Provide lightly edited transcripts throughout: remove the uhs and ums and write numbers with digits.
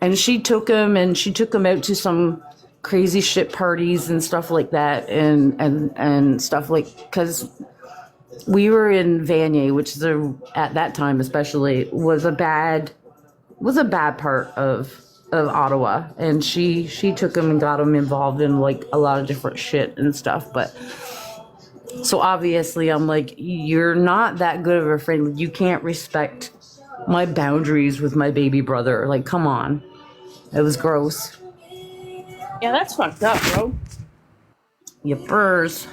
And she took him out to some crazy shit parties and stuff like that, and stuff like, because we were in Vanier, which is at that time especially was a bad part of Ottawa, and she took him and got him involved in like a lot of different shit and stuff. But so obviously I'm like, you're not that good of a friend. You can't respect my boundaries with my baby brother. Like, come on. It was gross. Yeah, that's fucked up, bro. Yippers.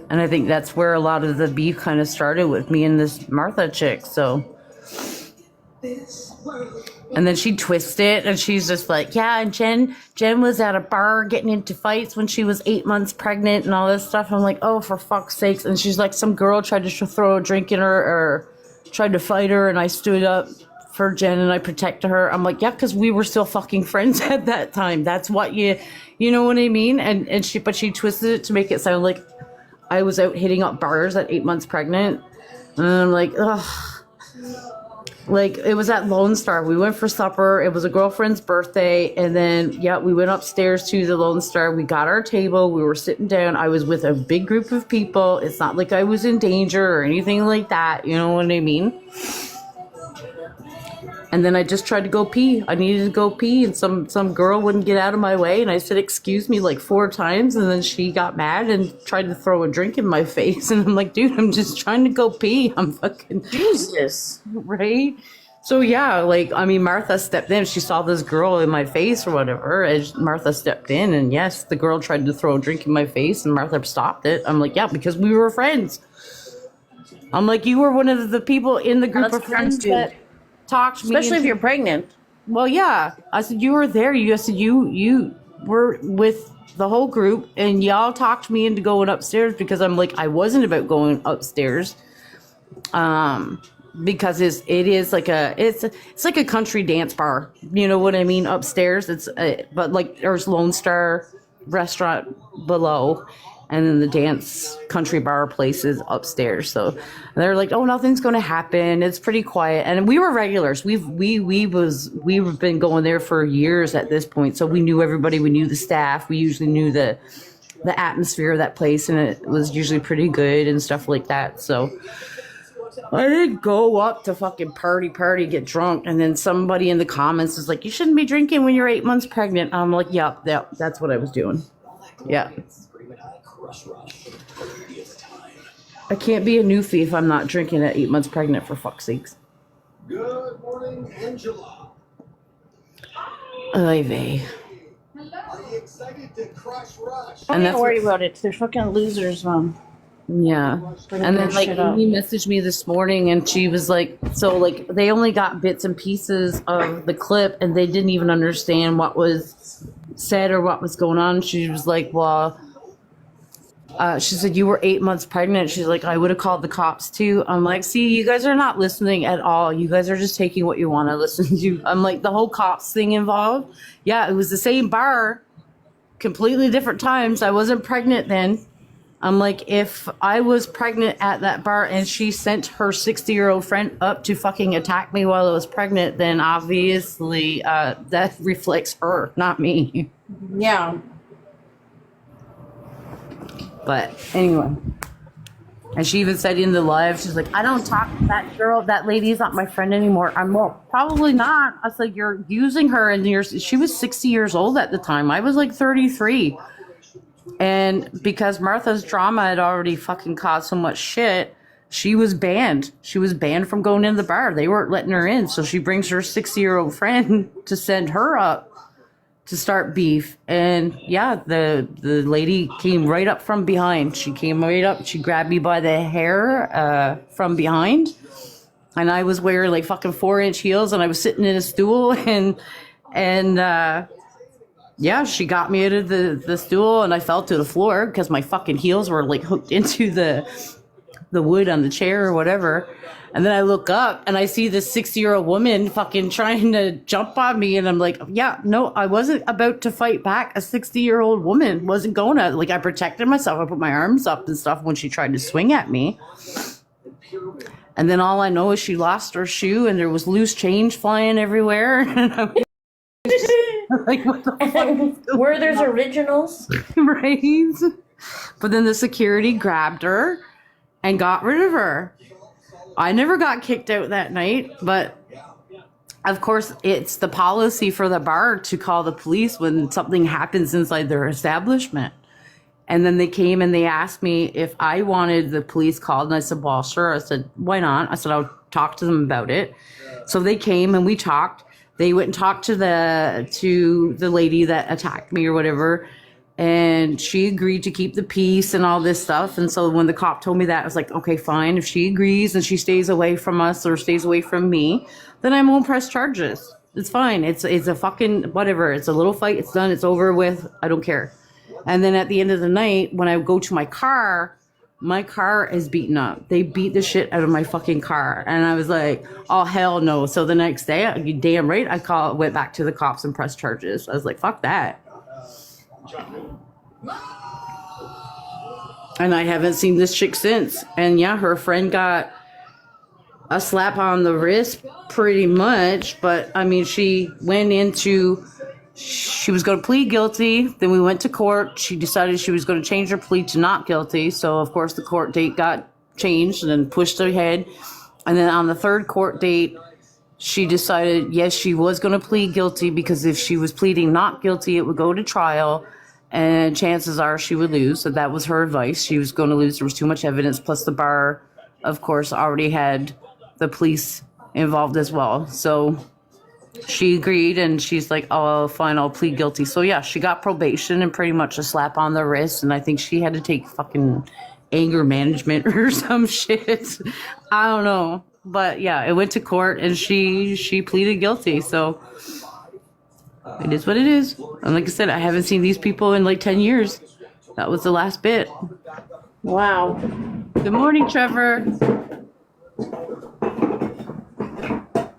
And I think that's where a lot of the beef kind of started with me and this Martha chick. So, and then she twists it and she's just like, yeah, and Jen was at a bar getting into fights when she was 8 months pregnant and all this stuff. I'm like, oh, for fuck's sakes. And she's like, some girl tried to throw a drink in her or tried to fight her, and I stood up for Jen and I protected her. I'm like, yeah, because we were still fucking friends at that time. That's what you know what I mean? And she twisted it to make it sound like I was out hitting up bars at 8 months pregnant. And I'm like, ugh. Like, it was at Lone Star. We went for supper. It was a girlfriend's birthday. And then, yeah, we went upstairs to the Lone Star. We got our table. We were sitting down. I was with a big group of people. It's not like I was in danger or anything like that. You know what I mean? And then I just tried to go pee. I needed to go pee, and some girl wouldn't get out of my way. And I said, excuse me, like 4 times. And then she got mad and tried to throw a drink in my face. And I'm like, dude, I'm just trying to go pee. I'm fucking... Jesus. Right? So, yeah, like, I mean, Martha stepped in. She saw this girl in my face or whatever. And Martha stepped in. And yes, the girl tried to throw a drink in my face. And Martha stopped it. I'm like, yeah, because we were friends. I'm like, you were one of the people in the group of friends that... talked to me, especially if you're pregnant. Well, yeah. I said, you were there. I said, you were with the whole group, and y'all talked me into going upstairs, because I'm like, I wasn't about going upstairs. Because it is like it's like a country dance bar. You know what I mean? Upstairs, but like there's Lone Star restaurant below, and then the dance country bar place is upstairs. So they're like, oh, nothing's going to happen. It's pretty quiet. And we were regulars. We've been going there for years at this point. So we knew everybody. We knew the staff. We usually knew the atmosphere of that place, and it was usually pretty good and stuff like that. So I didn't go up to fucking party, get drunk. And then somebody in the comments is like, you shouldn't be drinking when you're 8 months pregnant. I'm like, yep, that's what I was doing. Yeah. I can't be a newfie if I'm not drinking at 8 months pregnant, for fuck's sakes. Good morning, Angela. Oy vey. Are you excited to crush rush? I'm not worried about it. They're fucking losers, Mom. Yeah. And then like Amy messaged me this morning, and she was like, so like they only got bits and pieces of the clip, and they didn't even understand what was said or what was going on. She was like, well, she said, you were 8 months pregnant. She's like, I would have called the cops too. I'm like, see, you guys are not listening at all. You guys are just taking what you want to listen to. I'm like, the whole cops thing involved. Yeah, it was the same bar, completely different times. I wasn't pregnant then. I'm like, if I was pregnant at that bar and she sent her 60-year-old friend up to fucking attack me while I was pregnant, then obviously that reflects her, not me. Yeah. But anyway, and she even said in the live, she's like, I don't talk to that girl. That lady's not my friend anymore. I'm well, probably not. I was like, you're using her, and she was 60 years old at the time. I was like 33. And because Martha's drama had already fucking caused so much shit, she was banned. She was banned from going in the bar. They weren't letting her in. So she brings her 60-year-old friend to send her up to start beef. And yeah, the lady came right up from behind. She came right up. She grabbed me by the hair from behind. And I was wearing like fucking 4-inch heels, and I was sitting in a stool, and yeah, she got me out of the stool, and I fell to the floor because my fucking heels were like hooked into the wood on the chair or whatever. And then I look up and I see this 60-year-old woman fucking trying to jump on me. And I'm like, yeah, no, I wasn't about to fight back. A 60-year-old woman wasn't going to, like, I protected myself. I put my arms up and stuff when she tried to swing at me. And then all I know is she lost her shoe, and there was loose change flying everywhere. And Like, what the fuck? Where there's originals. Right? But then the security grabbed her and got rid of her. I never got kicked out that night, but of course it's the policy for the bar to call the police when something happens inside their establishment. And then they came and they asked me if I wanted the police called, and I said, well, sure. I said, why not? I said, I'll talk to them about it. So they came and we talked. They went and talked to the lady that attacked me or whatever, and she agreed to keep the peace and all this stuff. And so when the cop told me that, I was like, okay, fine. If she agrees and she stays away from us or stays away from me, then I won't press charges. It's fine. It's a fucking whatever. It's a little fight. It's done. It's over with. I don't care. And then at the end of the night, when I go to my car is beaten up. They beat the shit out of my fucking car. And I was like, oh, hell no. So the next day, you damn right, went back to the cops and pressed charges. I was like, fuck that. And I haven't seen this chick since. And yeah, her friend got a slap on the wrist pretty much. But I mean, she was going to plead guilty. Then we went to court. She decided she was going to change her plea to not guilty. So, of course, the court date got changed and then pushed ahead. And then on the third court date, she decided, yes, she was going to plead guilty, because if she was pleading not guilty, it would go to trial. And chances are she would lose. So that was her advice. She was going to lose. There was too much evidence. Plus the bar, of course, already had the police involved as well. So she agreed, and she's like, oh, fine, I'll plead guilty. So yeah, she got probation and pretty much a slap on the wrist. And I think she had to take fucking anger management or some shit. I don't know. But yeah, it went to court and she pleaded guilty. So it is what it is. And like I said, I haven't seen these people in like 10 years. That was the last bit. Wow. Good morning, Trevor.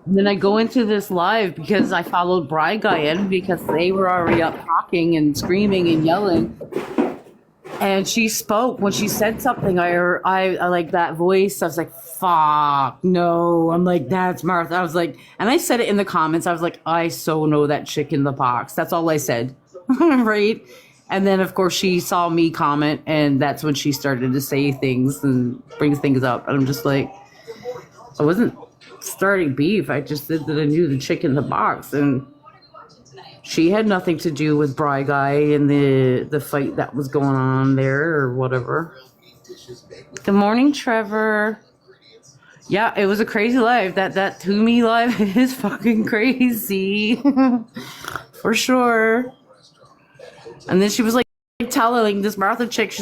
Then I go into this live because I followed Bride Guy in, because they were already up talking and screaming and yelling. And she spoke. When she said something, I like that voice. I was like, fuck, no. I'm like, that's Martha. I was like, and I said it in the comments. I was like, I so know that chick in the box. That's all I said. Right? And then, of course, she saw me comment, and that's when she started to say things and bring things up. And I'm just like, I wasn't starting beef. I just said that I knew the chick in the box, and she had nothing to do with Bry Guy and the fight that was going on there or whatever. Good morning, Trevor. Yeah, it was a crazy live. That To Me live is fucking crazy. For sure. And then she was like telling this Martha chick, she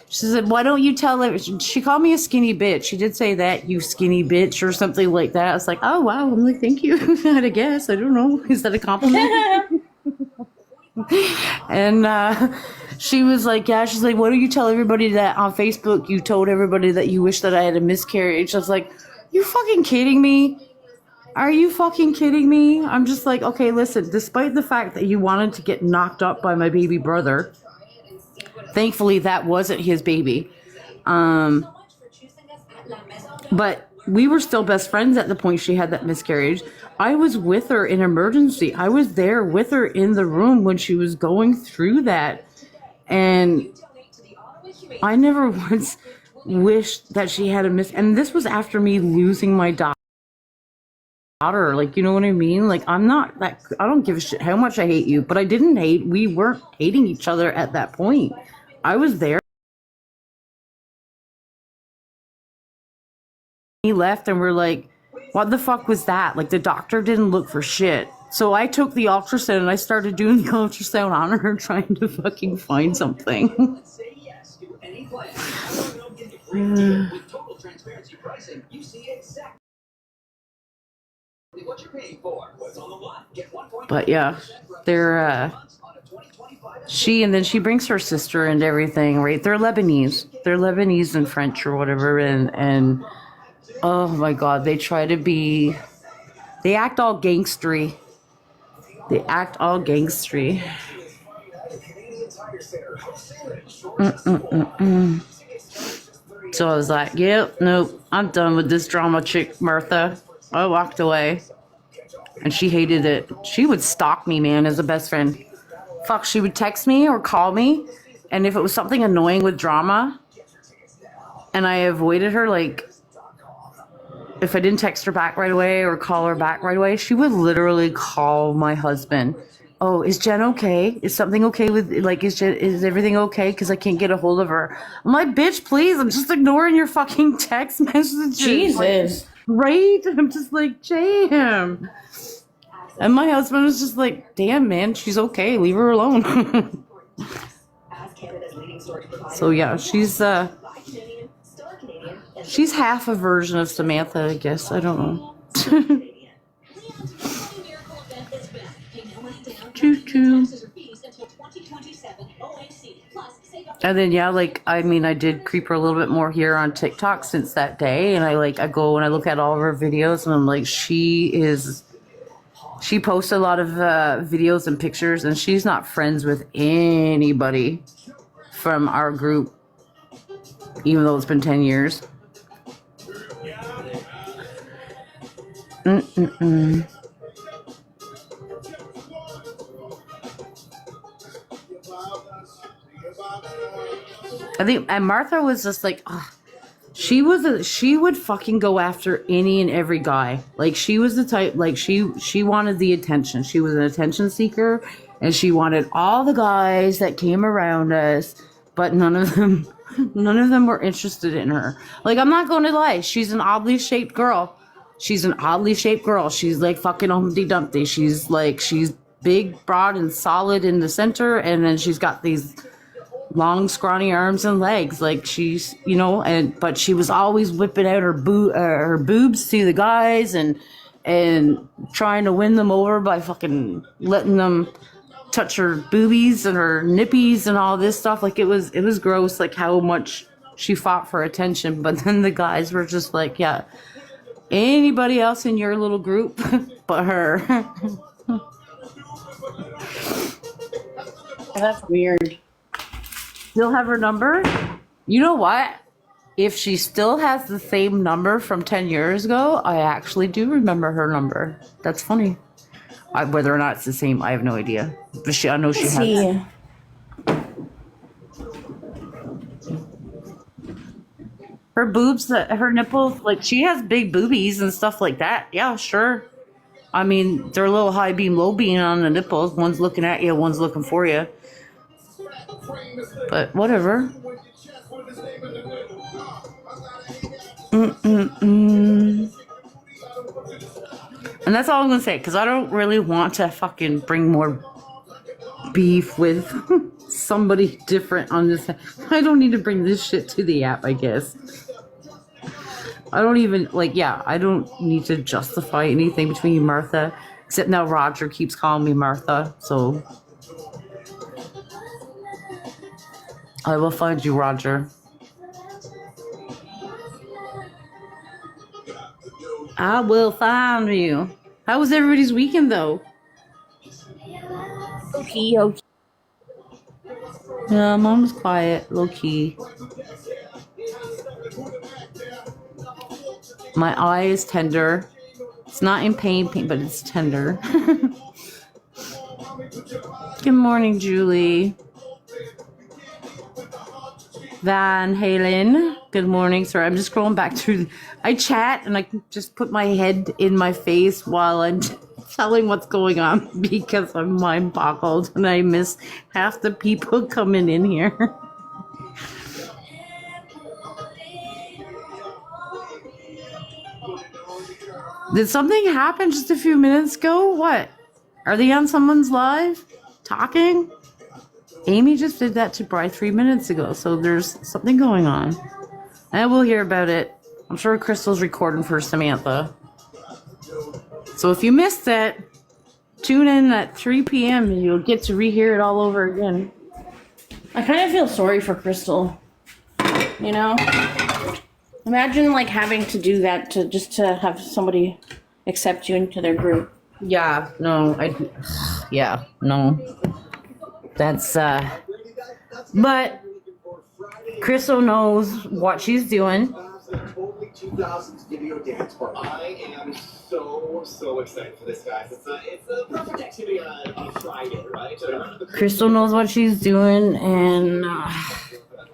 said, why don't you tell her? She called me a skinny bitch. She did say that, you skinny bitch, or something like that. I was like, oh, wow. I'm like, thank you. I guess. I don't know. Is that a compliment? And she was like, yeah. She's like, why don't you tell everybody that on Facebook you told everybody that you wish that I had a miscarriage? I was like, you fucking kidding me? Are you fucking kidding me? I'm just like, okay, listen, despite the fact that you wanted to get knocked up by my baby brother, thankfully that wasn't his baby. But we were still best friends at the point she had that miscarriage. I was with her in emergency. I was there with her in the room when she was going through that. And I never once wished that she had a and this was after me losing my daughter. Like, you know what I mean? Like, I'm not that, I don't give a shit how much I hate you, but we weren't hating each other at that point. I was there. He left and we're like, what the fuck was that? Like, the doctor didn't look for shit. So I took the ultrasound and I started doing the ultrasound on her, trying to fucking find something. But yeah, she brings her sister and everything, right? They're Lebanese. They're Lebanese and French or whatever, and oh my God, they act all gangstery. So I was like, yep, nope, I'm done with this drama chick, Martha. I walked away. And she hated it. She would stalk me, man, as a best friend. Fuck, she would text me or call me. And if it was something annoying with drama and I avoided her, like, if I didn't text her back right away or call her back right away, she would literally call my husband. Oh, is Jen okay? Is something okay with, like, is everything okay? Because I can't get a hold of her. I'm like, bitch, please, I'm just ignoring your fucking text messages. Jesus. Right? I'm just like, damn. And my husband was just like, damn, man, she's okay. Leave her alone. So yeah, she's half a version of Samantha, I guess. I don't know. Choo choo. And then yeah, like, I mean, I did creep her a little bit more here on TikTok since that day, and I go and I look at all of her videos, and I'm like, she posts a lot of videos and pictures, and she's not friends with anybody from our group, even though it's been 10 years. I think, and Martha was just like, oh, she would fucking go after any and every guy. Like, she was the type, like, she wanted the attention. She was an attention seeker, and she wanted all the guys that came around us, but none of them were interested in her. Like, I'm not going to lie, she's an oddly shaped girl. She's like fucking Humpty Dumpty. She's big, broad, and solid in the center, and then she's got these long, scrawny arms and legs. Like, she's, but she was always whipping out her boobs to the guys and trying to win them over by fucking letting them touch her boobies and her nippies and all this stuff. Like, it was gross, like, how much she fought for attention. But then the guys were just like, yeah, anybody else in your little group but her. That's weird. Still have her number? You know what? If she still has the same number from 10 years ago, I actually do remember her number. That's funny. Whether or not it's the same, I have no idea. But I know she has it. Her boobs, her nipples, like, she has big boobies and stuff like that. Yeah, sure. I mean, they're a little high beam, low beam on the nipples. One's looking at you, one's looking for you. But whatever. And that's all I'm gonna say, because I don't really want to fucking bring more beef with somebody different on this. I don't need to bring this shit to the app, I guess. I don't even, I don't need to justify anything between Martha, except now Roger keeps calling me Martha, so I will find you, Roger. I will find you. How was everybody's weekend, though? Okay. Yeah, mine was quiet, low key. My eye is tender. It's not in pain, but it's tender. Good morning, Julie. Van Halen. Good morning. Sorry, I'm just scrolling back through. I chat and I can just put my head in my face while I'm telling what's going on because I'm mind boggled and I miss half the people coming in here. Did something happen just a few minutes ago? What? Are they on someone's live? Talking? Amy just did that to Bri 3 minutes ago, so there's something going on. And we'll hear about it. I'm sure Crystal's recording for Samantha. So if you missed it, tune in at 3 p.m. and you'll get to rehear it all over again. I kind of feel sorry for Crystal. You know? Imagine, having to do that to have somebody accept you into their group. Yeah, no. That's, but Crystal knows what she's doing. 2000s video dance party. I am so excited for this, guys. It's a perfect activity on a Friday, right? Crystal knows what she's doing, and Like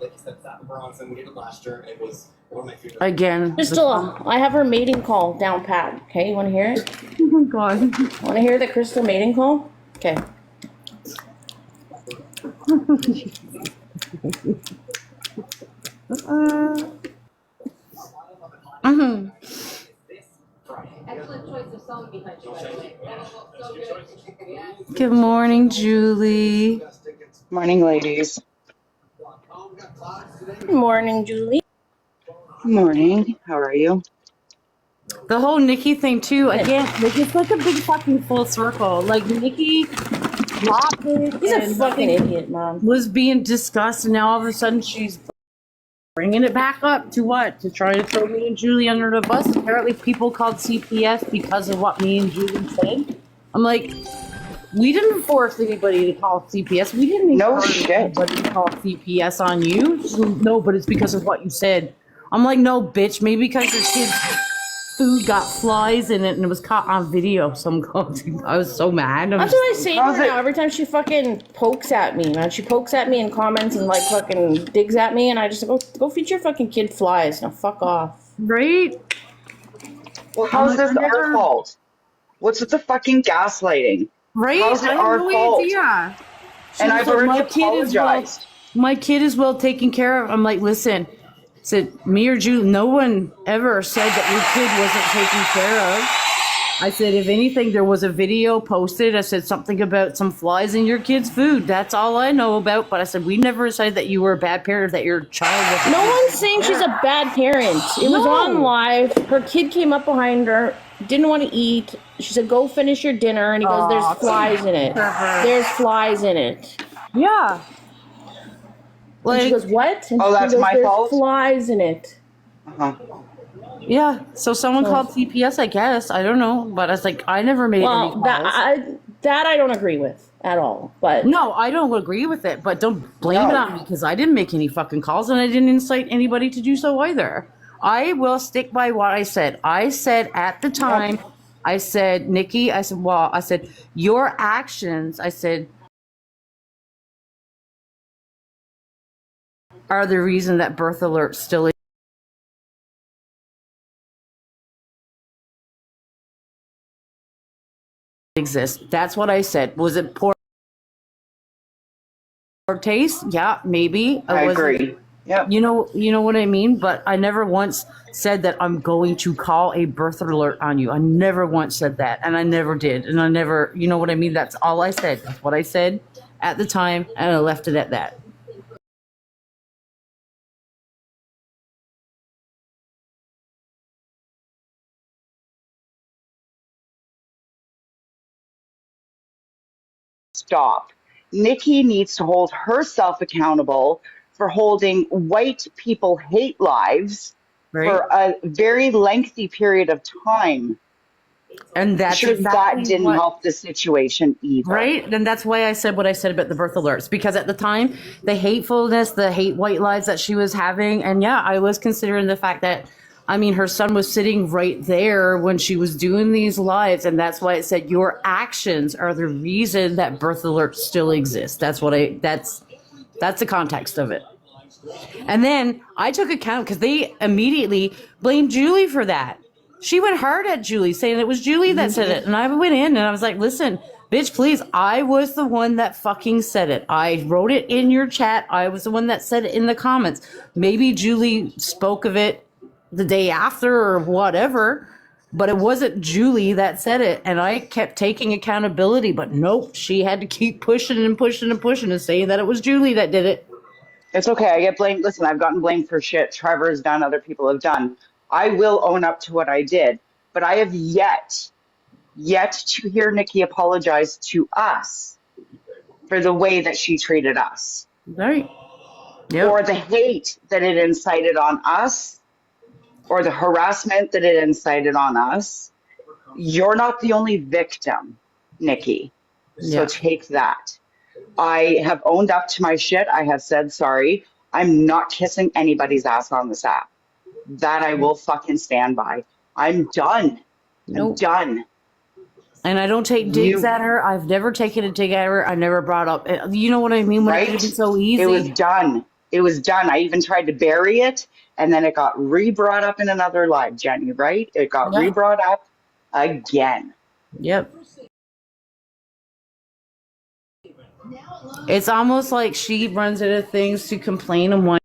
you said, Zach Bronson, we did it last year. It was one of my favorite. again, Crystal, I have her mating call down pat. Okay, you want to hear it? oh my god. Want to hear the Crystal mating call? Okay. Mhm. Excellent choice of song behind you, by the way. That was so good. Yes. Good morning, Julie. Morning, ladies. Good morning, Julie. Morning. How are you? The whole Nikki thing too. Again, like it's like a big fucking full circle. Like Nikki dropped it. He's a and fucking nothing idiot, Mom. was being discussed, and now all of a sudden she's bringing it back up to what? To try to throw me and Julie under the bus. Apparently, people called CPS because of what me and Julie said. I'm like, we didn't force anybody to call CPS. We didn't No encourage shit. anybody to call CPS on you. So, no, but it's because of what you said. I'm like, no, bitch. Maybe because your kid's food got flies in it and it was caught on video. I was so mad. That's what I say to How's her it- now. Every time she fucking pokes at me, man. She pokes at me in comments and like fucking digs at me, and I just go feed your fucking kid flies. Now fuck off. Right? Well, how's like, this our fault? What's with the fucking gaslighting? Right? How's it I have our no fault? idea. She And was I've like, already my kid is well- apologized. My kid is well taken care of. I'm like, listen, said me or Julie, no one ever said that your kid wasn't taken care of. I said, if anything, there was a video posted. I said something about some flies in your kid's food. That's all I know about. But I said, we never said that you were a bad parent, that your child was. No one's saying she's a bad parent. It was No. on live. Her kid came up behind her, didn't want to eat. She said, "Go finish your dinner," and he goes, "There's flies in it. There's flies in it." Yeah. And she Like, goes, "What?" And Oh, she that's goes, my "There's fault?" flies in it." Uh-huh. yeah. So someone So- called CPS, I guess. I don't know. But I was like, I never made any Well, calls. that I don't agree with at all. But No, I don't agree with it, but don't blame it No. on me because I didn't make any fucking calls and I didn't incite anybody to do so either. I will stick by what I said. I said at the time, I said, Nikki, I said, your actions, I said, are the reason that birth alert still exists. That's what I said. Was it poor taste? Yeah, maybe. I Was it- agree. Yep. You know what I mean? But I never once said that I'm going to call a birth alert on you. I never once said that. And I never did. And I never, you know what I mean? That's all I said. That's what I said at the time. And I left it at that. Stop. Nikki needs to hold herself accountable for holding white people hate lives Right? for a very lengthy period of time. And that's Sure, exactly that didn't what, help the situation either. right? And that's why I said what I said about the birth alerts. Because at the time, the hatefulness, the hate white lives that she was having, and yeah, I was considering the fact that, I mean, her son was sitting right there when she was doing these lives, and that's why it said your actions are the reason that birth alerts still exist. That's the context of it. And then I took account because they immediately blamed Julie for that. She went hard at Julie, saying it was Julie that said it. And I went in and I was like, listen, bitch, please. I was the one that fucking said it. I wrote it in your chat. I was the one that said it in the comments. Maybe Julie spoke of it the day after or whatever, but it wasn't Julie that said it. And I kept taking accountability, but nope, she had to keep pushing and pushing and pushing and saying that it was Julie that did it. It's okay. I get blamed. Listen, I've gotten blamed for shit Trevor's done, other people have done. I will own up to what I did, but I have yet to hear Nikki apologize to us for the way that she treated us, Right. Yep. or the hate that it incited on us, or the harassment that it incited on us. You're not the only victim, Nikki. So Yeah. take that. I have owned up to my shit. I have said sorry. I'm not kissing anybody's ass on this app. That I will fucking stand by. I'm done. I'm Nope. done. And I don't take digs You at her. I've never taken a dig at her. I never brought up. You know what I mean? When it could have been right? so It was easy. done. It was done. I even tried to bury it, and then it got re-brought up in another live, Jenny, right? It got Yep. re-brought up again. Yep. It's almost like she runs into things to complain and whine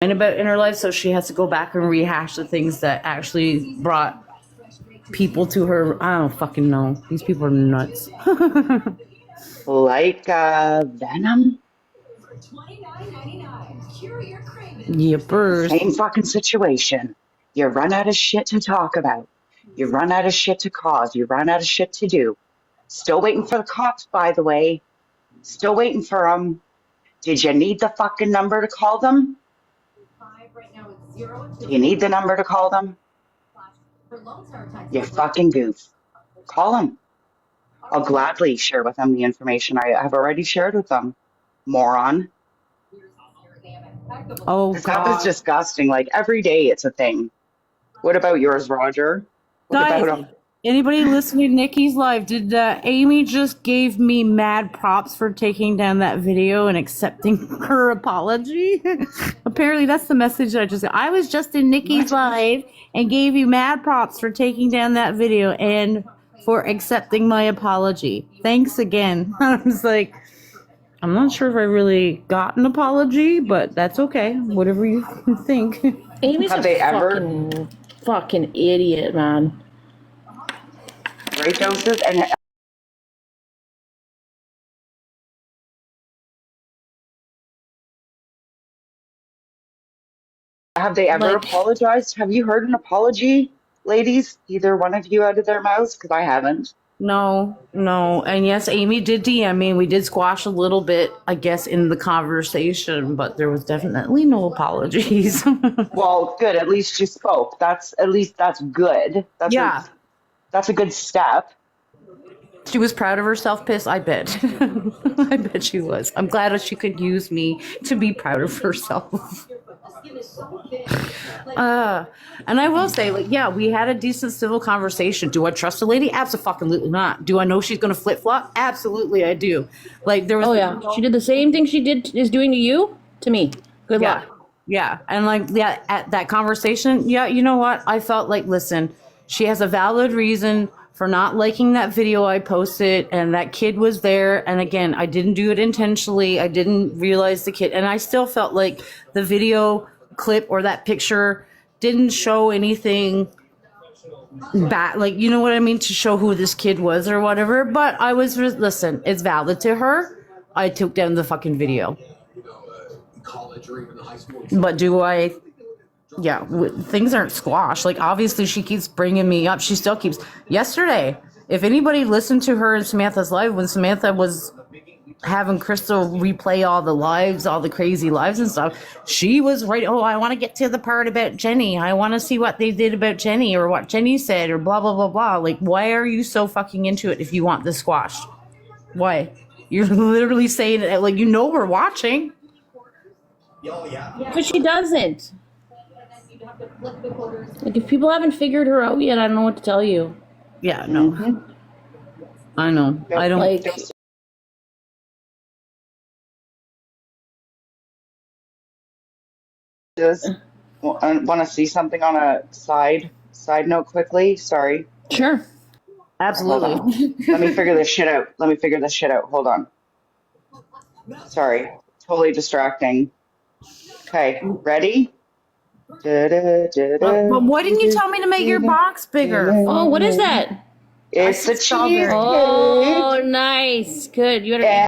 about in her life, so she has to go back and rehash the things that actually brought people to her. I don't fucking know. These people are nuts. Like Venom, Yippers. same fucking situation. You run out of shit to talk about. You run out of shit to cause. You run out of shit to do. Still waiting for the cops, by the way. Still waiting for them. Did you need the fucking number to call them? Do you need the number to call them? You fucking goof. Call them. I'll gladly share with them the information I have already shared with them. Moron. Oh This stuff is God, disgusting. Like every day it's a thing. What about yours, Roger? What about guys! them? Anybody listening to Nikki's live? Did Amy just gave me mad props for taking down that video and accepting her apology? Apparently, that's the message I just got. I was just in Nikki's live and gave you mad props for taking down that video and for accepting my apology. Thanks again. I was like, I'm not sure if I really got an apology, but that's okay. Whatever you think. Amy's Have a they ever fucking idiot, man. right doses? And have they ever Like, apologized? Have you heard an apology, ladies? Either one of you out of their mouths? Because I haven't. No. And yes, Amy did DM me and we did squash a little bit, I guess, in the conversation, but there was definitely no apologies. Well, good. At least you spoke. That's good. Yeah. That's a good step. She was proud of herself, Piss, I bet. I bet she was. I'm glad that she could use me to be proud of herself. And I will say, like, yeah, we had a decent civil conversation. Do I trust the lady? Absolutely not. Do I know she's going to flip flop? Absolutely, I do. Like, there was. oh yeah, she did the same thing she is doing to you to me. Good Yeah. luck. Yeah. And like, yeah, at that conversation, yeah, you know what? I felt like, listen, she has a valid reason for not liking that video I posted, and that kid was there. And again, I didn't do it intentionally. I didn't realize the kid. And I still felt like the video clip or that picture didn't show anything bad. Like, you know what I mean? To show who this kid was or whatever. But I was, listen, it's valid to her. I took down the fucking video. College or even high school. But do I? Yeah, things aren't squashed. Like, obviously, she keeps bringing me up. She still keeps. Yesterday, if anybody listened to her in Samantha's live, when Samantha was having Crystal replay all the lives, all the crazy lives and stuff, she was right. Oh, I want to get to the part about Jenny. I want to see what they did about Jenny or what Jenny said or blah, blah, blah, blah. Like, why are you so fucking into it if you want this squashed? Why? You're literally saying it like, you know, we're watching. Oh, yeah. Because she doesn't. Like, if people haven't figured her out yet, I don't know what to tell you. Yeah, no. I know. I don't Like, Just want to see something on a side note quickly. Sorry. sure. Hold absolutely. on. Let me figure this shit out. Hold on. Sorry. Totally distracting. Okay. Ready? But why didn't you tell me to make your box bigger? Oh, what is that? It's a strawberry. cheesecake. Oh, nice. Good. You Yeah.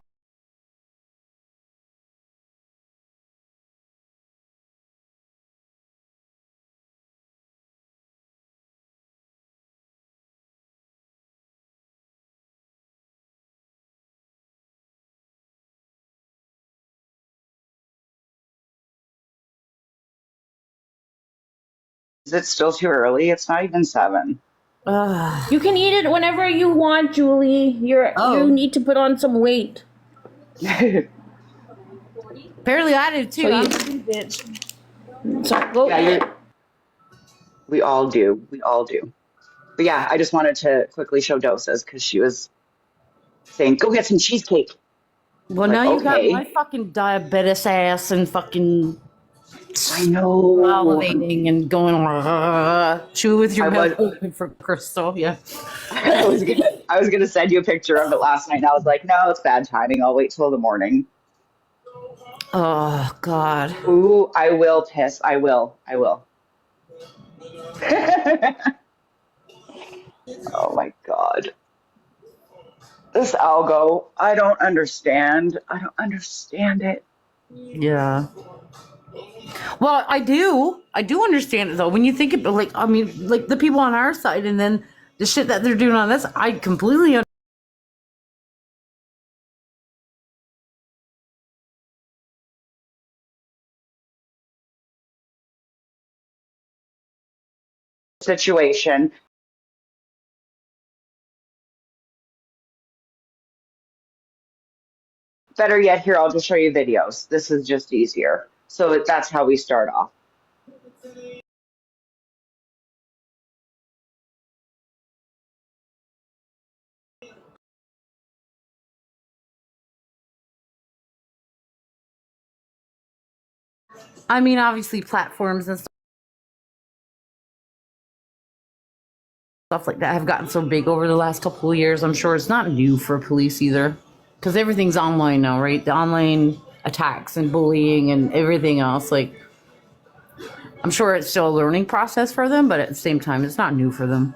Is it still too early? It's not even 7. You can eat it whenever you want, Julie. You need to put on some weight. Apparently I did too. So I'm you- a bitch. So go. Yeah, we all do. We all do. But yeah, I just wanted to quickly show doses because she was saying, "Go get some cheesecake." Well, I'm now like, you got my okay, fucking diabetes ass and fucking I know. salivating and going, chew with your I mouth was, open for Crystal. Yeah. I was gonna send you a picture of it last night, and I was like, no, it's bad timing. I'll wait till the morning. Oh, God. Ooh, I will piss. I will. I will. Oh my God. This algo, I don't understand. I don't understand it. Yeah. Well, I do. I do understand it, though. When you think about, like, I mean, like the people on our side and then the shit that they're doing on this, I completely Situation. Better yet, here, I'll just show you videos. This is just easier. So that's how we start off. I mean, obviously, platforms and stuff like that have gotten so big over the last couple of years. I'm sure it's not new for police either, because everything's online now, right? The online attacks and bullying and everything else. Like, I'm sure it's still a learning process for them, but at the same time, it's not new for them.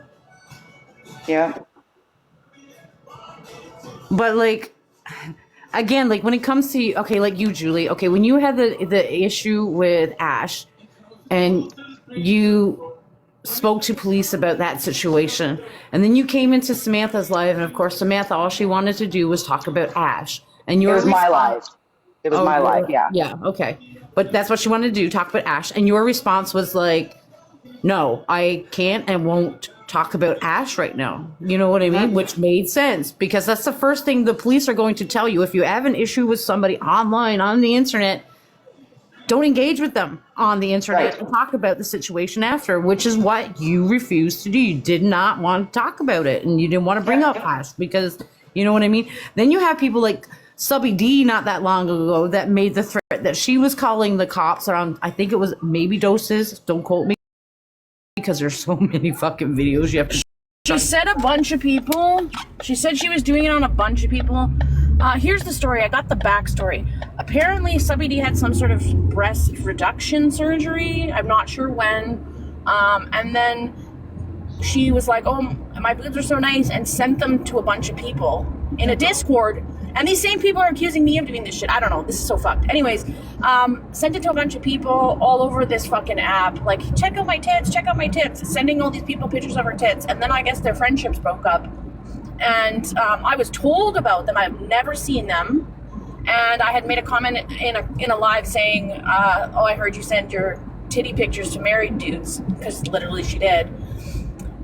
Yeah. But like, again, like when it comes to okay, like you, Julie. Okay, when you had the issue with Ash, and you spoke to police about that situation, and then you came into Samantha's live, and of course, Samantha, all she wanted to do was talk about Ash, and It your was my live. response. It was Oh, my live, yeah. yeah, okay, but that's what she wanted to do, talk about Ash, and your response was like, no, I can't and won't talk about Ash right now. You know what I mean? Which made sense because that's the first thing the police are going to tell you. If you have an issue with somebody online on the internet, don't engage with them on the internet Right. and talk about the situation after, which is what you refused to do. You did not want to talk about it and you didn't want to bring up Ash because you know what I mean? Then you have people like Subby D not that long ago that made the threat that she was calling the cops around, I think it was maybe doses, don't quote me, because there's so many fucking videos you have to. She said a bunch of people. She said she was doing it on a bunch of people. Here's the story. I got the backstory. Apparently, Subby D had some sort of breast reduction surgery. I'm not sure when. And then she was like, oh, my boobs are so nice, and sent them to a bunch of people in a Discord. And these same people are accusing me of doing this shit. I don't know. This is so fucked. Anyways, sent it to a bunch of people all over this fucking app. Like, check out my tits, check out my tits. Sending all these people pictures of her tits. And then I guess their friendships broke up. And I was told about them. I've never seen them. And I had made a comment in a live saying, oh, I heard you send your titty pictures to married dudes. Because literally she did.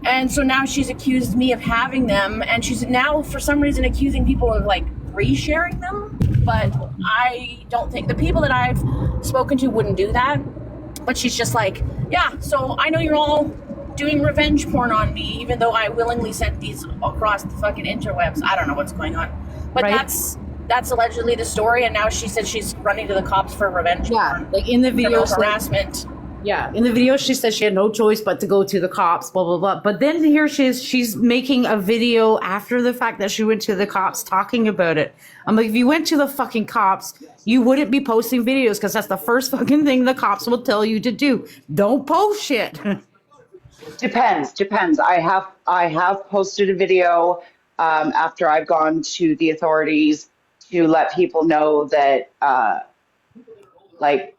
And so now she's accused me of having them. And she's now, for some reason, accusing people of, like, resharing them, but I don't think the people that I've spoken to wouldn't do that. But she's just like, yeah, so I know you're all doing revenge porn on me, even though I willingly sent these across the fucking interwebs. I don't know what's going on, but Right. that's allegedly the story. And now she said she's running to the cops for revenge porn, Like in the video, criminal harassment. yeah, in the video she says she had no choice but to go to the cops, blah blah blah. But then here she's making a video after the fact that she went to the cops talking about it. I'm like, if you went to the fucking cops, you wouldn't be posting videos because that's the first fucking thing the cops will tell you to do. Don't post shit. Depends. I have posted a video after I've gone to the authorities to let people know that like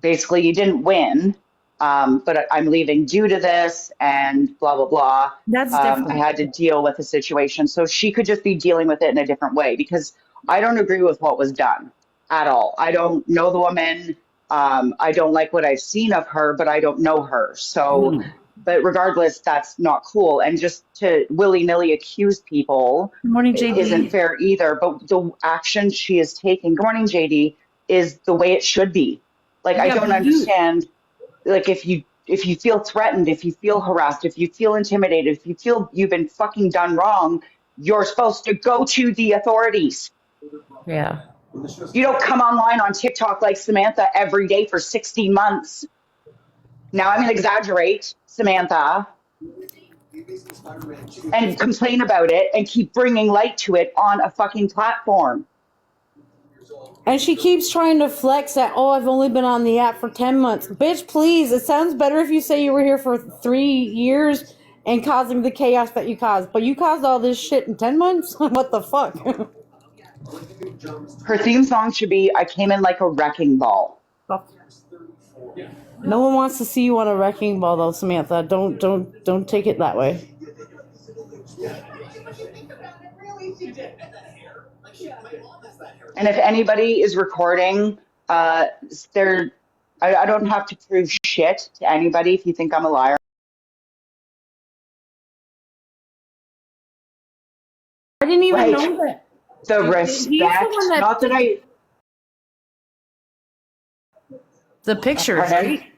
basically you didn't win, but I'm leaving due to this and blah blah blah. That's I different. had to deal with the situation, so she could just be dealing with it in a different way because I don't agree with what was done at all. I don't know the woman. I don't like what I've seen of her, but I don't know her. So, but regardless, that's not cool. And just to willy-nilly accuse people Good morning, JD. isn't fair either. But the action she is taking, good morning, JD, is the way it should be. Like, I Yeah, don't but you, understand. Like, if you feel threatened, if you feel harassed, if you feel intimidated, if you feel you've been fucking done wrong, you're supposed to go to the authorities. yeah. You don't come online on TikTok like Samantha every day for 16 months. Now I'm going to exaggerate, Samantha, and complain about it and keep bringing light to it on a fucking platform. And she keeps trying to flex that, oh, I've only been on the app for 10 months. Bitch, please. It sounds better if you say you were here for 3 years and causing the chaos that you caused. But you caused all this shit in 10 months? What the fuck? Her theme song should be I came in like a wrecking ball. No one wants to see you on a wrecking ball, though, Samantha. Don't take it that way. And if anybody is recording, I don't have to prove shit to anybody if you think I'm a liar. I didn't even Like, know that. the He's the respect, one that not that I, the pictures, pardon? right?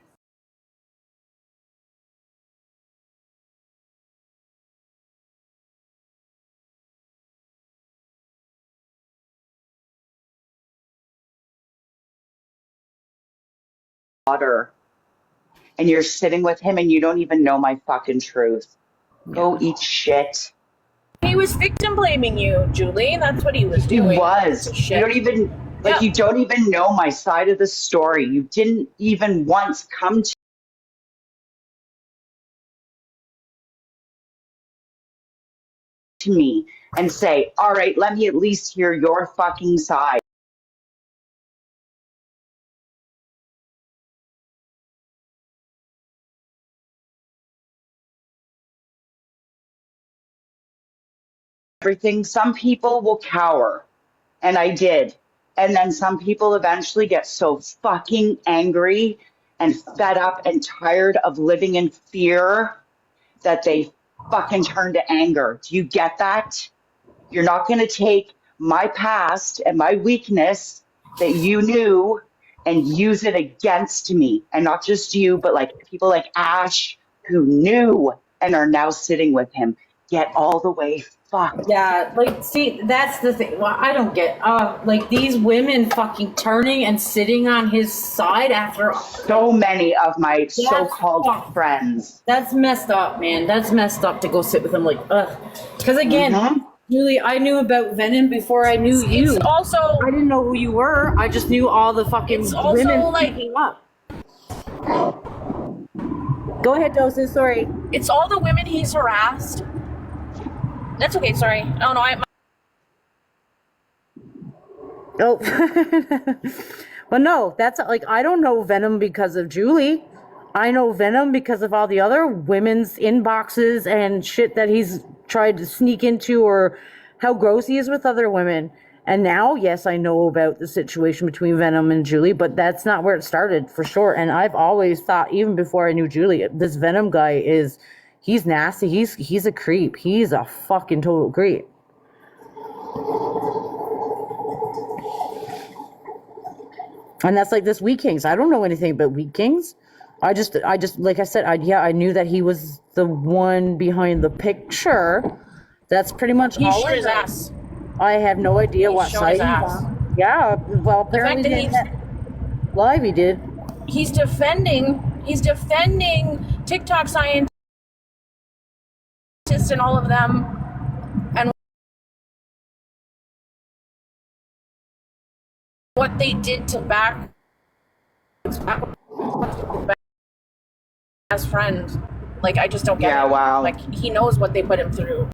Daughter, and you're sitting with him and you don't even know my fucking truth. Go eat shit. He was victim blaming you, Julie. That's what he was He doing. was. Shit. You don't even, like, Yeah. you don't even know my side of the story. You didn't even once come to me and say, all right, let me at least hear your fucking side. Everything. Some people will cower, and I did. And then some people eventually get so fucking angry and fed up and tired of living in fear that they fucking turn to anger. Do you get that? You're not going to take my past and my weakness that you knew and use it against me. And not just you, but like people like Ash who knew and are now sitting with him. Get all the way fucked. Yeah, like, see, that's the thing. Well, I don't get, like, these women fucking turning and sitting on his side after. So many of my so-called fucked. friends. That's messed up, man. That's messed up to go sit with him, like, ugh. Because again, Julie, I knew about Venom before I knew you. It's also, I didn't know who you were. I just knew all the fucking It's also, women like- speaking up. Go ahead, Doses. Sorry. it's all the women he's harassed. That's okay, sorry. Oh no, Oh. But no, that's like, I don't know Venom because of Julie. I know Venom because of all the other women's inboxes and shit that he's tried to sneak into, or how gross he is with other women. And now, yes, I know about the situation between Venom and Julie, but that's not where it started for sure. And I've always thought, even before I knew Julie, this Venom guy he's nasty. He's a creep. He's a fucking total creep. And that's like this Wheat Kings. I don't know anything about Wheat Kings. I just like I said, I knew that he was the one behind the picture. That's pretty much he all sure I his know. ass. I have no idea He's what shown site his he's ass. on. Yeah, well, The fact apparently that live he did. he's defending TikTok scientists and all of them, and what they did to best friend. Like, I just don't get Yeah, it. wow. Like, he knows what they put him through.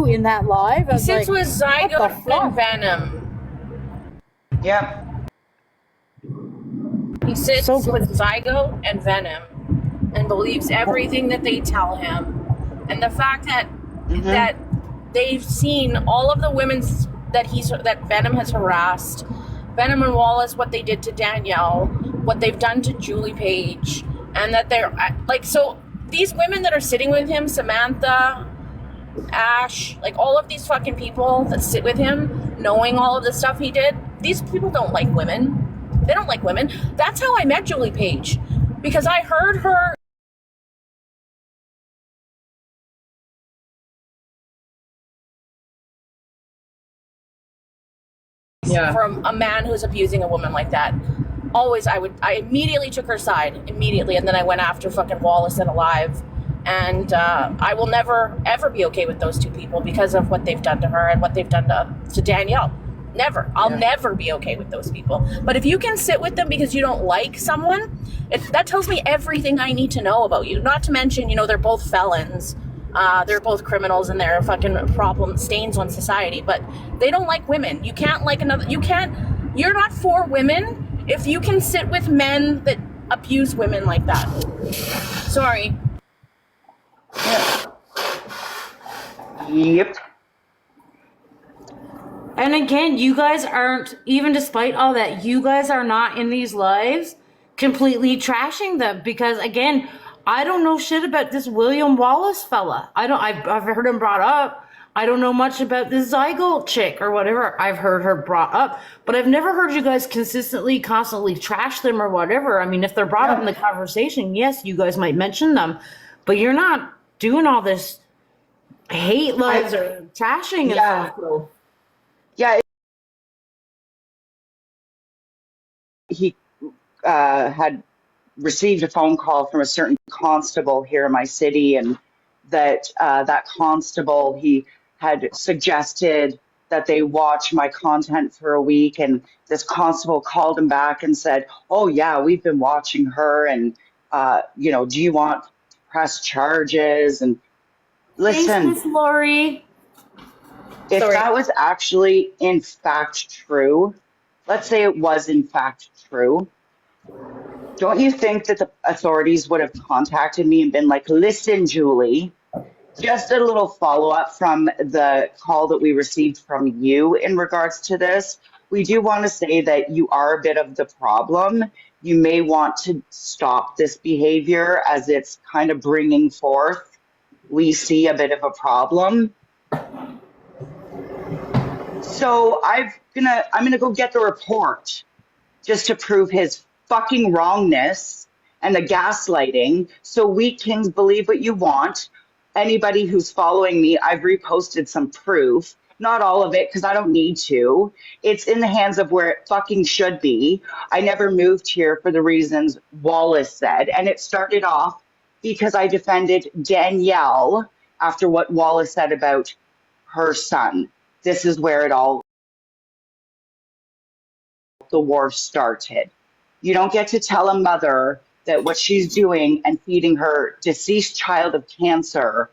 In that live, I He was sits like, with Zygote what the fuck? and Venom. Yep. He sits So with Zygote and Venom and believes everything that they tell him. And the fact that that they've seen all of the women that Venom has harassed, Venom and Wallace, what they did to Danielle, what they've done to Julie Page, and that they're like, so these women that are sitting with him, Samantha, Ash, like all of these fucking people that sit with him, knowing all of the stuff he did, these people don't like women. They don't like women. That's how I met Julie Page, because I heard her from a man who's abusing a woman like that. Always, I immediately took her side, immediately, and then I went after fucking Wallace and Alive. And I will never, ever be okay with those two people because of what they've done to her and what they've done to Danielle. Never. I'll never be okay with those people. But if you can sit with them because you don't like someone, that tells me everything I need to know about you. Not to mention, they're both felons. They're both criminals and they're fucking problem stains on society. But they don't like women. You can't like another. You're not for women if you can sit with men that abuse women like that. Sorry. Yep. And again, you guys aren't, even despite all that, you guys are not in these lives completely trashing them, because again, I don't know shit about this William Wallace fella. I've heard him brought up. I don't know much about this Zygote chick or whatever. I've heard her brought up, but I've never heard you guys constantly trash them or whatever. I mean, if they're brought up in the conversation, yes, you guys might mention them, but you're not doing all this hate lives or trashing and stuff. Yeah. He had received a phone call from a certain constable here in my city, and that constable, he had suggested that they watch my content for a week, and this constable called him back and said, oh yeah, we've been watching her, and do you want to press charges? And listen, Thanks, Miss Lori. if that was actually in fact true, let's say it was in fact true, don't you think that the authorities would have contacted me and been like, listen, Julie, just a little follow-up from the call that we received from you in regards to this. We do want to say that you are a bit of the problem. You may want to stop this behavior as it's kind of bringing forth, we see a bit of a problem. So I'm gonna go get the report just to prove his fucking wrongness and the gaslighting, so we kings believe what you want. Anybody who's following me, I've reposted some proof. Not all of it, because I don't need to. It's in the hands of where it fucking should be. I never moved here for the reasons Wallace said, and it started off because I defended Danielle after what Wallace said about her son. This is where the war started. You don't get to tell a mother that what she's doing and feeding her deceased child of cancer,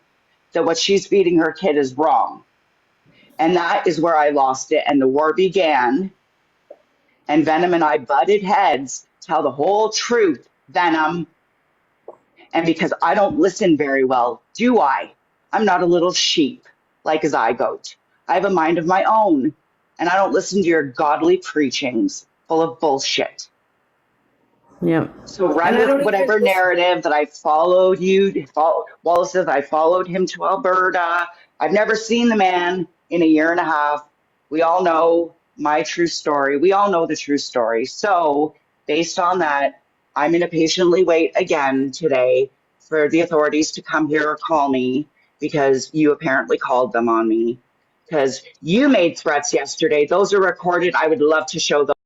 that what she's feeding her kid is wrong. And that is where I lost it. And the war began. And Venom and I butted heads, tell the whole truth, Venom. And because I don't listen very well, do I? I'm not a little sheep like a Zygote. I have a mind of my own. And I don't listen to your godly preachings full of bullshit. Yeah. So run with whatever narrative that I followed you. Wallace says I followed him to Alberta. I've never seen the man in a year and a half. We all know my true story. We all know the true story. So based on that, I'm going to patiently wait again today for the authorities to come here or call me, because you apparently called them on me. Because you made threats yesterday. Those are recorded. I would love to show them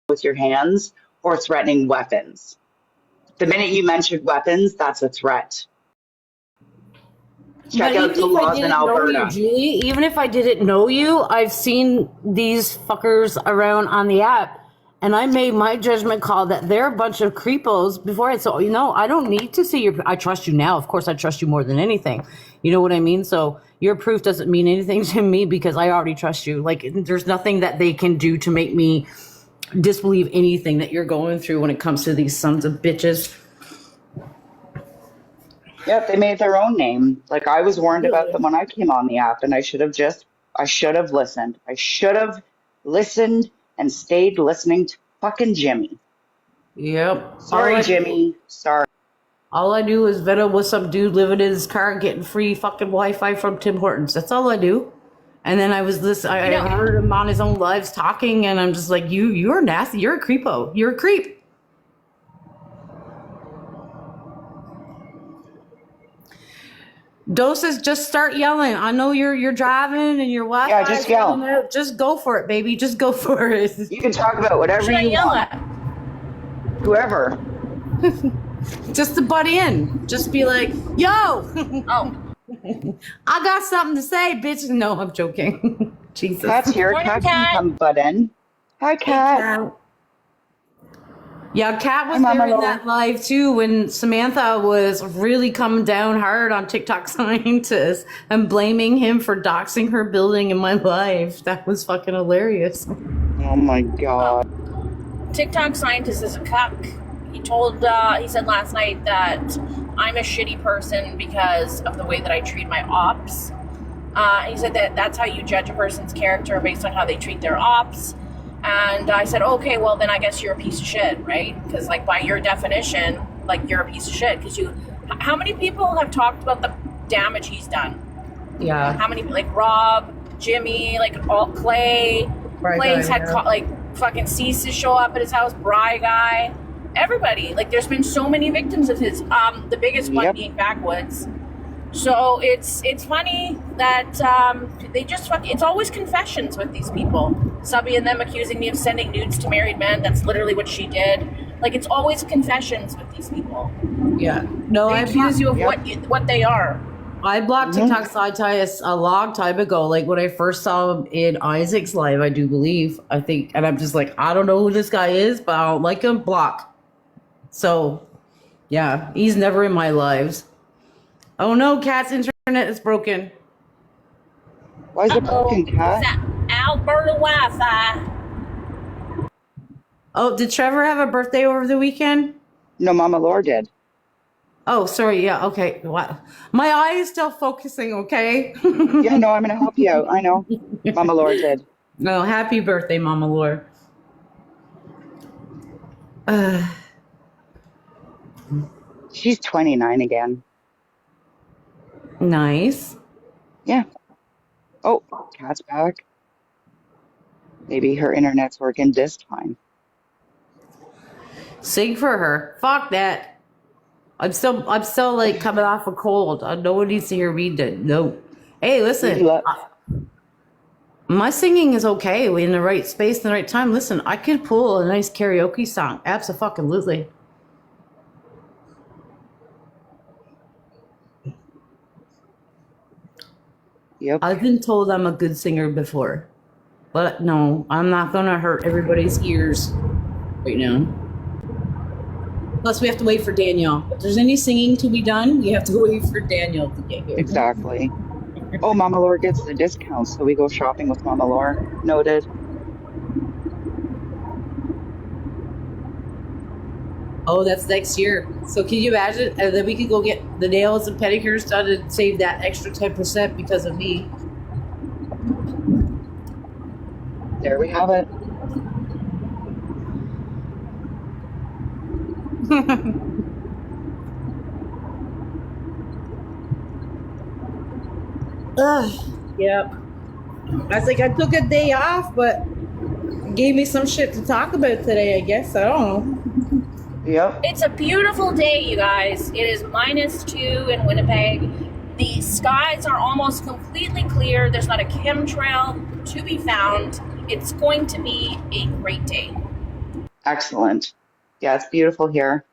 with your hands, or threatening weapons. The minute you mentioned weapons, that's a threat. Check out the laws in Alberta. Julie, even if I didn't know you, I've seen these fuckers around on the app, and I made my judgment call that they're a bunch of creepos before I saw, I don't need to see I trust you now. Of course, I trust you more than anything. You know what I mean? So your proof doesn't mean anything to me because I already trust you. Like, there's nothing that they can do to make me disbelieve anything that you're going through when it comes to these sons of bitches. Yep, they made their own name. Like, I was warned about them when I came on the app, and I should have listened. I should have listened and stayed listening to fucking Jimmy. Yep. Sorry, Jimmy. Sorry. All I do is video with some dude living in his car getting free fucking Wi-Fi from Tim Hortons. That's all I do. And then I was listening. I heard him on his own lives talking, and I'm just like, you're nasty. You're a creepo. You're a creep. Doses, just start yelling. I know you're driving and your Wi-Fi. Yeah, just yell. Out. Just go for it, baby. Just go for it. You can talk about whatever Should I you yell want. at? Whoever. Just to butt in. Just be like, yo, Oh, I got something to say, bitch. No, I'm joking. Jesus. Cat's here. Morning, Cat can Cat. come butt in. Hi, Cat. Yeah, Kat was Hi, Mama there in Laura. that live too when Samantha was really coming down hard on TikTok scientists and blaming him for doxing her building in my life. That was fucking hilarious. Oh my God. TikTok scientist is a cuck. He said last night that I'm a shitty person because of the way that I treat my ops. He said that that's how you judge a person's character based on how they treat their ops. And I said, okay, well then I guess you're a piece of shit, right? Because like by your definition, like you're a piece of shit. Because how many people have talked about the damage he's done? Yeah. How many, like Rob, Jimmy, like all Clay. Bry Clay's guy, had yeah. like fucking Cease to show up at his house. Bry guy, everybody. Like there's been so many victims of his. The biggest one Yep. being Backwoods. So it's funny that they just it's always confessions with these people. Subby and them accusing me of sending nudes to married men. That's literally what she did. Like it's always confessions with these people. Yeah. No, They accuse you of Yep. what they are. I blocked TikTok side ties a long time ago. Like when I first saw him in Isaac's live, I do believe. I think, and I'm just like, I don't know who this guy is, but I don't like him. Block. So, yeah, he's never in my lives. Oh no, Cat's internet is broken. Why is it broken, Is Cat? that Alberta Wi-Fi? Oh, did Trevor have a birthday over the weekend? No, Mama Laura did. Oh, sorry. Yeah. Okay. Wow. My eye is still focusing. Okay. Yeah, no, I'm going to help you out. I know. Mama Laura did. No. Happy birthday, Mama Laura. She's 29 again. Nice. Yeah. Oh, Cat's back. Maybe her internet's working this time. Sing for her. Fuck that. I'm still like coming off a cold. No one needs to hear me. No. Hey, listen. My singing is okay. We in the right space, in the right time. Listen, I could pull a nice karaoke song. Abso-fucking-lutely. Yep. I've been told I'm a good singer before. But no, I'm not going to hurt everybody's ears right now. Plus, we have to wait for Daniel. If there's any singing to be done, we have to wait for Daniel to get here. Exactly. Oh, Mama Laura gets the discount, so we go shopping with Mama Laura. Noted. Oh, that's next year. So can you imagine? And then we could go get the nails and pedicures done and save that extra 10% because of me. There we have it. Ugh. Yep. I was like, I took a day off, but it gave me some shit to talk about today, I guess. I don't know. Yep. It's a beautiful day, you guys. It is -2 in Winnipeg. The skies are almost completely clear. There's not a chemtrail to be found. It's going to be a great day. Excellent. Yeah, it's beautiful here.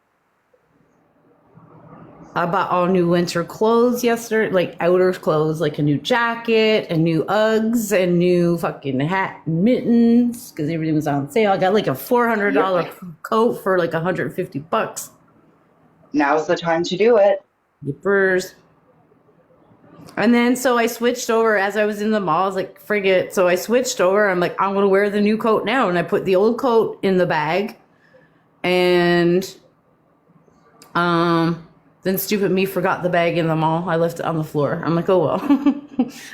I bought all new winter clothes yesterday, like outer clothes, like a new jacket and new Uggs and new fucking hat and mittens because everything was on sale. I got like a $400 coat for like $150. Now's the time to do it. Yippers. And then so I switched over as I was in the mall. I was like, frig it. So I switched over. I'm like, I'm going to wear the new coat now. And I put the old coat in the bag. And then stupid me forgot the bag in the mall. I left it on the floor. I'm like, oh, well.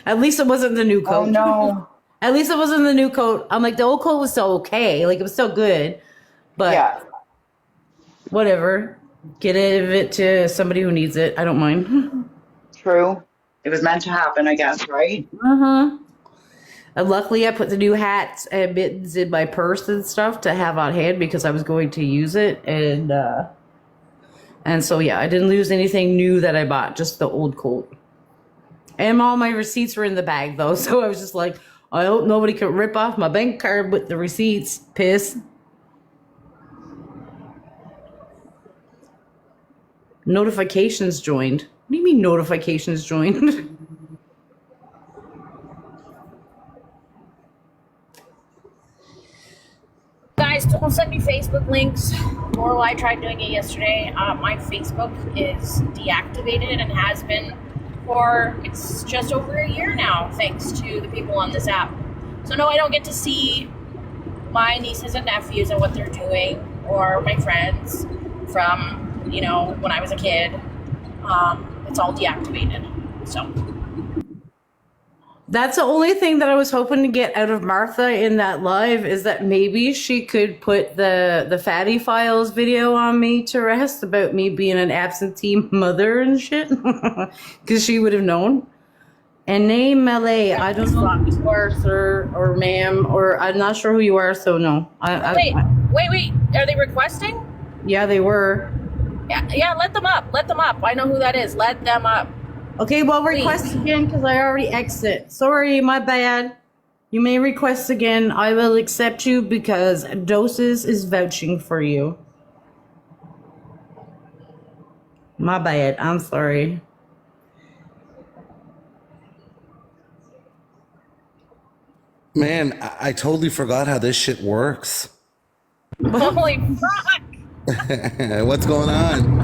At least it wasn't the new coat. Oh, no. At least it wasn't the new coat. I'm like, the old coat was still okay. Like, it was still good. But Yeah. whatever. Give it to somebody who needs it. I don't mind. True. It was meant to happen, I guess, right? Uh-huh. And luckily, I put the new hats and mittens in my purse and stuff to have on hand because I was going to use it, and so yeah, I didn't lose anything new that I bought, just the old coat. And all my receipts were in the bag though, so I was just like, I hope nobody could rip off my bank card with the receipts. Piss. Notifications joined. What do you mean notifications joined? Guys, don't send me Facebook links. Laurel, I tried doing it yesterday. My Facebook is deactivated and has been for, it's just over a year now, thanks to the people on this app. So no, I don't get to see my nieces and nephews and what they're doing, or my friends from, you know, when I was a kid. It's all deactivated. So That's the only thing that I was hoping to get out of Martha in that live, is that maybe she could put the Fatty Files video on me to rest about me being an absentee mother and shit. Because she would have known. And name Melee, I don't know who you are, sir, or ma'am, or I'm not sure who you are, so no. Wait. Are they requesting? Yeah, they were. Yeah, let them up. Let them up. I know who that is. Let them up. Okay, well, request again because I already exit. Sorry, my bad. You may request again. I will accept you because Doses is vouching for you. My bad. I'm sorry. Man, I totally forgot how this shit works. Holy fuck! What's going on?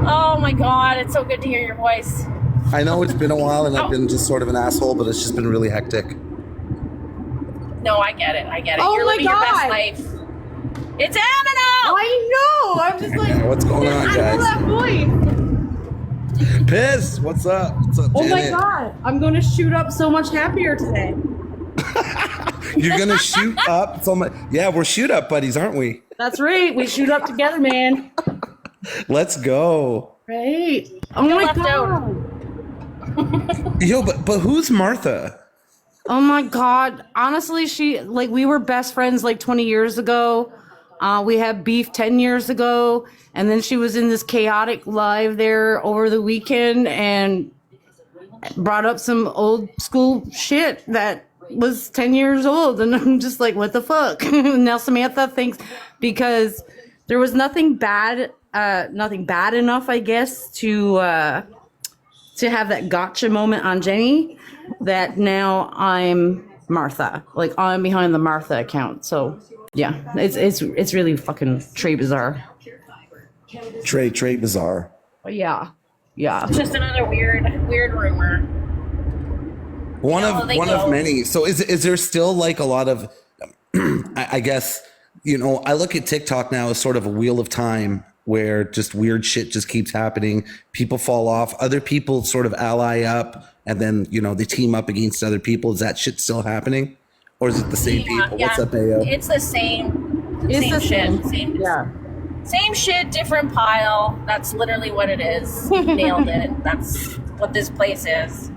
Oh my god, it's so good to hear your voice. I know it's been a while and I've been just sort of an asshole, but it's just been really hectic. No, I get it. Oh You're my living your best God. life. It's Amino! I know. I'm just like, Yeah, what's going on, I know guys? that voice. Piss, what's up? What's up, Oh my Janet? God. I'm going to shoot up so much happier today. You're gonna shoot up so much. Yeah, we're shoot up buddies, aren't we? That's right. We shoot up together, man. Let's go. Right. Oh my left God. Yo, but who's Martha? Oh my God. Honestly, we were best friends like 20 years ago. We had beef 10 years ago. And then she was in this chaotic live there over the weekend and brought up some old school shit that was 10 years old. And I'm just like, what the fuck? Now Samantha thinks because there was nothing bad enough, I guess, to have that gotcha moment on Jenny, that now I'm Martha. Like, I'm behind the Martha account. So yeah, it's really fucking Trey bizarre. Trey bizarre. Yeah. It's just another weird rumor. One they of go. many. So is there still like a lot of I guess, you know, I look at TikTok now as sort of a wheel of time where just weird shit just keeps happening. People fall off, other people sort of ally up, and then, you know, they team up against other people. Is that shit still happening? Or is it the same people? What's up, Ayo? It's the same. It's the shit. same. Yeah. Same shit, different pile. That's literally what it is. Nailed it. That's what this place is.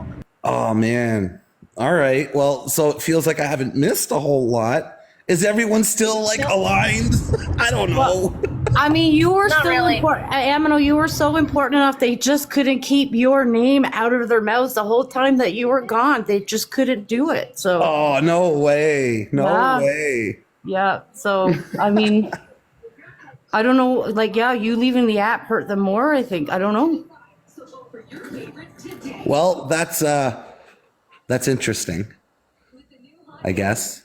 Oh man. All right. Well, so it feels like I haven't missed a whole lot. Is everyone still like aligned? I don't know. I mean, you were Not so really. important. Amino, you were so important enough. They just couldn't keep your name out of their mouths the whole time that you were gone. They just couldn't do it. So Oh, no way. No Yeah. way. yeah. So I mean, I don't know. Like, yeah, you leaving the app hurt them more. I think. I don't know. Well, that's interesting, I guess.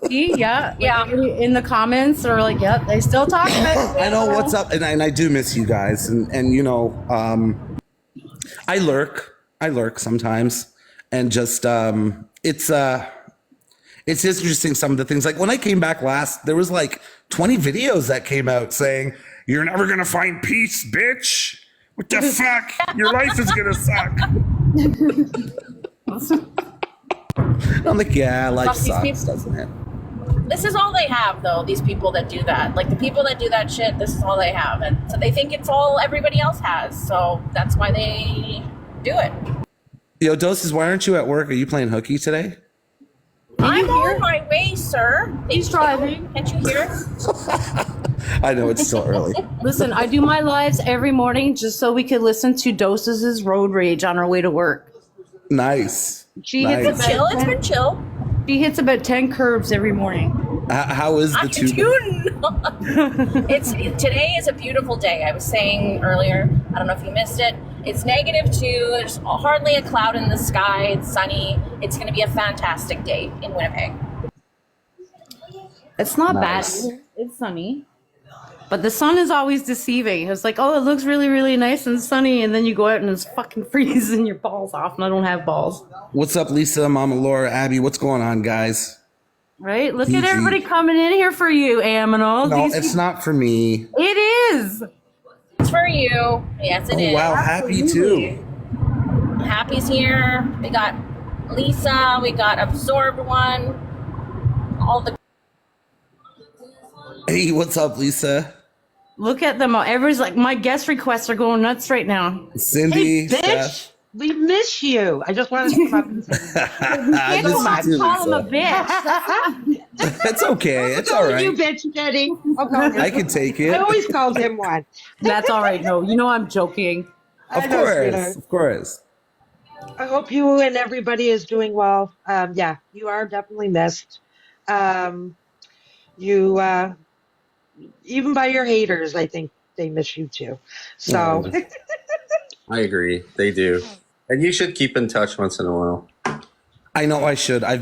See, yeah, Yeah. in the comments or like, yep, they still talk about it. I know what's up, and I do miss you guys, and you know, I lurk sometimes, and just it's interesting some of the things. Like when I came back last, there was like 20 videos that came out saying, "You're never gonna find peace, bitch. What the fuck? Your life is gonna suck." And I'm like, yeah, life Fuck these sucks, people. doesn't it? This is all they have, though, these people that do that. Like, the people that do that shit, this is all they have. And so they think it's all everybody else has. So that's why they do it. Yo, Doses, why aren't you at work? Are you playing hooky today? I'm on my way, sir. He's driving. Can't you hear? I know it's still early. Listen, I do my lives every morning just so we could listen to Doses' road rage on our way to work. Nice. She nice. hits Chill. It's been chill. She hits about 10 curves every morning. How is the tube? Today is a beautiful day. I was saying earlier, I don't know if you missed it. It's -2. There's hardly a cloud in the sky. It's sunny. It's going to be a fantastic day in Winnipeg. It's not Nice. bad. It's sunny. But the sun is always deceiving. It's like, oh, it looks really, really nice and sunny. And then you go out and it's fucking freezing your balls off. And I don't have balls. What's up, Lisa, Mama Laura, Abby? What's going on, guys? Right? Look at Gigi. everybody coming in here for you, Aminal. No, These it's not for me. It is. It's for you. Yes, it is. Oh, wow. Happy too. Happy's here. We got Lisa. We got Absorbed One. All the Hey, what's up, Lisa? Look at them all. Everybody's like, my guest requests are going nuts right now. Cindy, Hey, bitch, Steph. we miss you. I just wanted to come up and say I Can't go miss back you and too, call him a Lisa. bitch. It's okay. It's all you, right. bitch, Jenny. I'll call him. I can take it. I always called him one. That's all right. No, you know I'm joking. Of I know, course. sweetheart. Of course. I hope you and everybody is doing well. Yeah, you are definitely missed. You, even by your haters, I think they miss you too. So, I agree. They do. And you should keep in touch once in a while. I know I should. I've